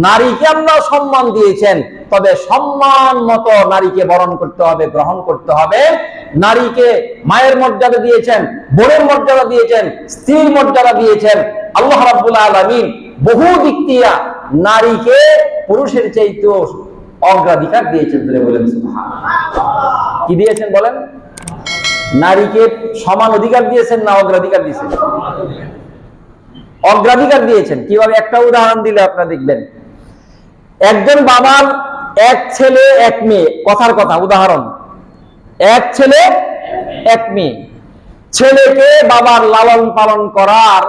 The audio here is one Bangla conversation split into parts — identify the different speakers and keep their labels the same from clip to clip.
Speaker 1: নারীকে আল্লাহ সম্মান দিয়েছেন, তবে সম্মান মতো নারীকে বরণ করতে হবে, গ্রহণ করতে হবে। নারীকে মায়ের মর্যাদা দিয়েছেন, বোনের মর্যাদা দিয়েছেন, স্ত্রীর মর্যাদা দিয়েছেন। আল্লাহ রাব্বুল আলামিন বহু দিক দিয়ে নারীকে পুরুষের চাইতেও অগ্রাধিকার দিয়েছেন। বলেন সুবহানাল্লাহ। কি দিয়েছেন বলেন? নারীকে সমান অধিকার দিয়েছেন না অগ্রাধিকার দিয়েছেন? অগ্রাধিকার দিয়েছেন। কিভাবে? একটা উদাহরণ দিলে আপনারা দেখবেন। একজন বাবার এক ছেলে এক মেয়ে, কথার কথা উদাহরণ, এক ছেলে এক মেয়ে। ছেলেকে বাবার লালন পালন করার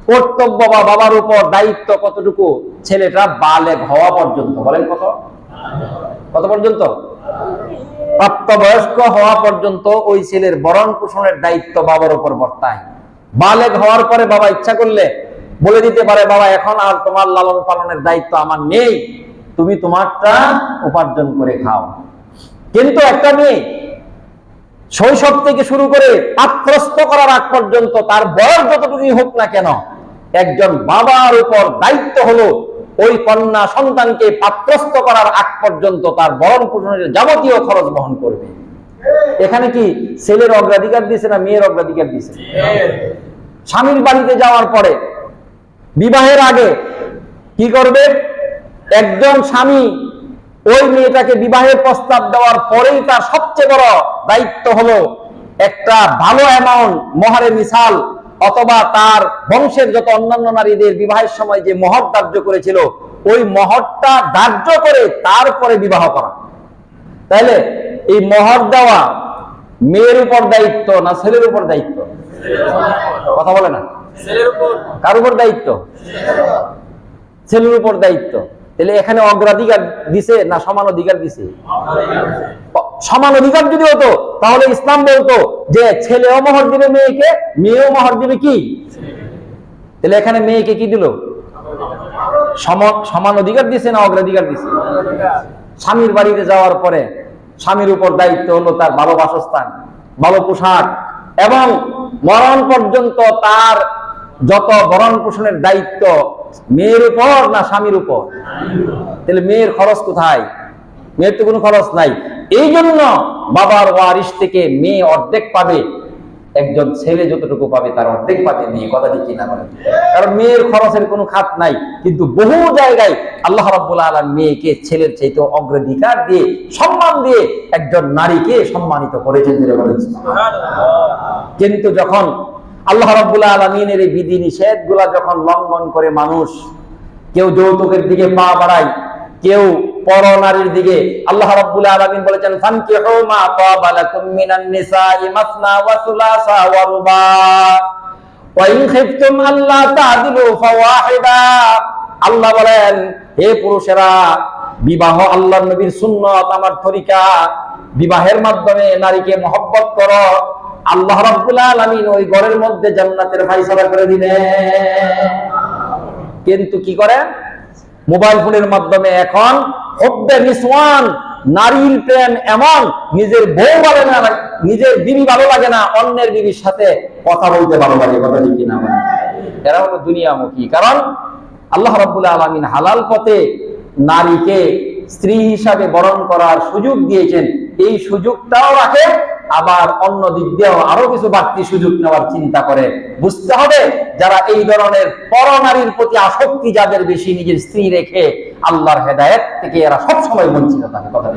Speaker 1: কর্তব্য বা বাবার উপর দায়িত্ব কতটুকু? ছেলেটা বালেগ হওয়া পর্যন্ত। বলেন কত? কত পর্যন্ত? প্রাপ্তবয়স্ক হওয়া পর্যন্ত ওই ছেলের ভরণ পোষণের দায়িত্ব বাবার উপর বর্তায়। বালেগ হওয়ার পরে বাবা ইচ্ছা করলে বলে দিতে পারে, বাবা এখন আর তোমার লালন পালনের দায়িত্ব আমার নেই, তুমি তোমারটা উপার্জন করে খাও। কিন্তু একটা মেয়ে শৈশব থেকে শুরু করে পাত্রস্থ করার আগ পর্যন্ত তার বয়স যতটুকুই হোক না কেন, একজন বাবার উপর দায়িত্ব হলো ওই কন্যা সন্তানকে পাত্রস্থ করার আগ পর্যন্ত তার ভরণ পোষণের যাবতীয় খরচ বহন করবে। এখানে কি ছেলের অগ্রাধিকার দিয়েছে না মেয়ের অগ্রাধিকার দিয়েছে? স্বামীর বাড়িতে যাওয়ার পরে, বিবাহের আগে কি করবে? একজন স্বামী ওই মেয়েটাকে বিবাহের প্রস্তাব দেওয়ার পরেই তার সবচেয়ে বড় দায়িত্ব হলো একটা ভালো অ্যামাউন্ট মহারে মিসাল অথবা তার বংশের যত অন্যান্য নারীদের বিবাহের সময় যে মহর ধার্য করেছিল ওই মহরটা ধার্য করে তারপরে বিবাহ করা। তাহলে এই মহর দেওয়া মেয়ের উপর দায়িত্ব না ছেলের উপর দায়িত্ব? কথা বলে না। কার উপর দায়িত্ব? ছেলের উপর দায়িত্ব। তাহলে এখানে অগ্রাধিকার দিছে না সমান অধিকার দিছে? সমান অধিকার যদি হতো তাহলে ইসলাম বলতো যে ছেলেও মোহর দিবে মেয়েকে, মেয়েও মোহর দিবে কি? তাহলে এখানে মেয়েকে কি দিল? সমান অধিকার দিছে না অগ্রাধিকার দিছে? স্বামীর বাড়িতে যাওয়ার পরে স্বামীর উপর দায়িত্ব হলো তার ভালো বাসস্থান, ভালো পোশাক এবং মরণ পর্যন্ত তার যত ভরণ পোষণের দায়িত্ব মেয়ের উপর না স্বামীর উপর? তাহলে মেয়ের খরচ কোথায়? মেয়ের তো কোনো খরচ নাই। এই জন্য বাবার ওয়ারিশ থেকে মেয়ে অর্ধেক পাবে, একজন ছেলে যতটুকু পাবে তার অর্ধেক পাবে মেয়ে। কথা ঠিক কিনা বলেন? কারণ মেয়ের খরচের কোনো খাত নাই, কিন্তু বহু জায়গায় আল্লাহ রাব্বুল আলামিন মেয়েকে ছেলের চাইতে অগ্রাধিকার দিয়ে সম্মান দিয়ে একজন নারীকে সম্মানিত করেছেন। কিন্তু যখন আল্লাহ রাব্বুল আলামিনের এই বিধি নিষেধগুলা যখন লঙ্ঘন করে মানুষ, কেউ যৌতুকের দিকে পা বাড়ায়, কেউ পর নারীর দিকে, আল্লাহ রাব্বুল আলামিন বলেছেন ফানকিহু মা তাবা লাকুম মিনান নিসাই মাসনা ওয়া সুলাসা ওয়া রুবা ওয়া ইন খিফতুম আল্লা তা'দিলু ফাওয়াহিদা। আল্লাহ বলেন, হে পুরুষেরা, বিবাহ আল্লাহর নবীর সুন্নাত, আমার তরিকা, বিবাহের মাধ্যমে নারীকে মহব্বত করো। আল্লাহ রাব্বুল আলামিন ওই ঘরের মধ্যে জান্নাতের ফয়সালা করে দিলেন। কিন্তু কি করে? মোবাইল ফোনের মাধ্যমে এখন হুব্বে নিসওয়ান, নারীর প্রেম এমন, নিজের বউ ভালো না, নিজের বিবি ভালো লাগে না, অন্যের বিবির সাথে কথা বলতে ভালো লাগে। কথা ঠিক কিনা? এরা হলো দুনিয়ামুখী। কারণ আল্লাহ রাব্বুল আলামিন হালাল পথে নারীকে স্ত্রী হিসাবে বরণ করার সুযোগ দিয়েছেন। এই সুযোগটাও রাখে, আবার অন্য দিক দিয়েও আরো কিছু বাড়তি সুযোগ নেওয়ার চিন্তা করে। বুঝতে হবে, যারা এই ধরনের পরনারীর প্রতি আসক্তি যাদের বেশি, নিজের স্ত্রী রেখে আল্লাহর হেদায়েত থেকে এরা সবসময় বঞ্চিত থাকে। কথা